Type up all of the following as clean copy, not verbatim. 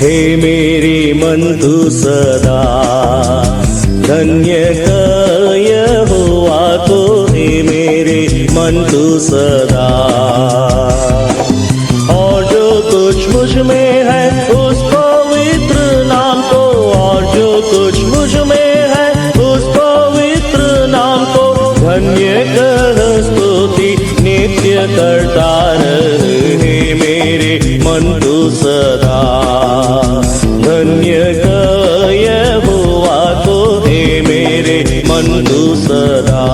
हे मेरे मन तू सदा धन्य कर यहोवा को, हे मेरे मन तू सदा। और जो कुछ मुझ में है उस पवित्र नाम को, और जो कुछ मुझ में है उस पवित्र नाम को धन्य कर स्तुति नित्य करता रहे। हे मेरे मन तू सदा धन्य कर यहोवा को, हे मेरे मन तू सदा।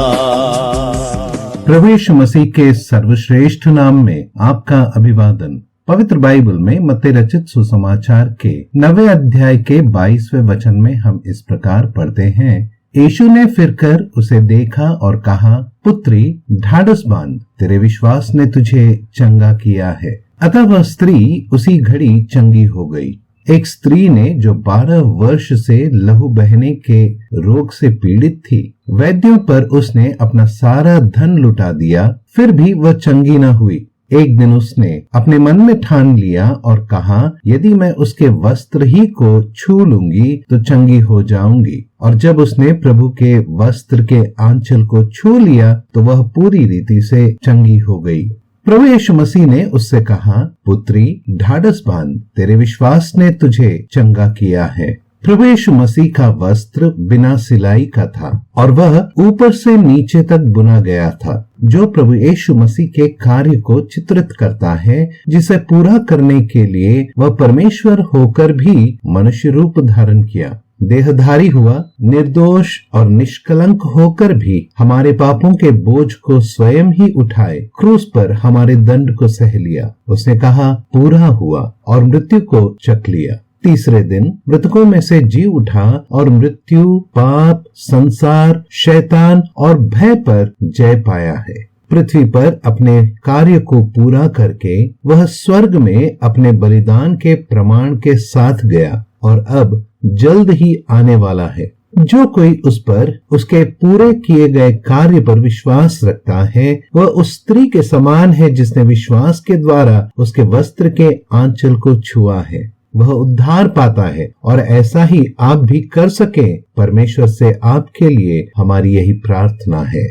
प्रभु यीशु मसीह के सर्वश्रेष्ठ नाम में आपका अभिवादन। पवित्र बाइबल में मत्ती रचित सुसमाचार के 9वें अध्याय के 22वें वचन में हम इस प्रकार पढ़ते हैं, यीशु ने फिरकर उसे देखा और कहा, पुत्री ढाढ़स बांध, तेरे विश्वास ने तुझे चंगा किया है। अतः वह स्त्री उसी घड़ी चंगी हो गई। एक स्त्री ने जो 12 वर्ष से लहू बहने के रोग से पीड़ित थी, वैद्यों पर उसने अपना सारा धन लुटा दिया, फिर भी वह चंगी न हुई। एक दिन उसने अपने मन में ठान लिया और कहा, यदि मैं उसके वस्त्र ही को छू लूंगी तो चंगी हो जाऊंगी। और जब उसने प्रभु के वस्त्र के आंचल को छू लिया तो वह पूरी रीति से चंगी हो गई। प्रभु यीशु मसीह ने उससे कहा, पुत्री ढाढ़स बांध, तेरे विश्वास ने तुझे चंगा किया है। प्रभु यीशु मसीह का वस्त्र बिना सिलाई का था और वह ऊपर से नीचे तक बुना गया था, जो प्रभु यीशु मसीह के कार्य को चित्रित करता है, जिसे पूरा करने के लिए वह परमेश्वर होकर भी मनुष्य रूप धारण किया, देहधारी हुआ, निर्दोष और निष्कलंक होकर भी हमारे पापों के बोझ को स्वयं ही उठाए क्रूस पर हमारे दंड को सह लिया। उसने कहा, पूरा हुआ, और मृत्यु को चख लिया। तीसरे दिन मृतकों में से जी उठा और मृत्यु, पाप, संसार, शैतान और भय पर जय पाया है। पृथ्वी पर अपने कार्य को पूरा करके वह स्वर्ग में अपने बलिदान के प्रमाण के साथ गया और अब जल्द ही आने वाला है। जो कोई उस पर, उसके पूरे किए गए कार्य पर विश्वास रखता है, वह उस स्त्री के समान है जिसने विश्वास के द्वारा उसके वस्त्र के आंचल को छुआ है। वह उद्धार पाता है और ऐसा ही आप भी कर सकें, परमेश्वर से आपके लिए हमारी यही प्रार्थना है।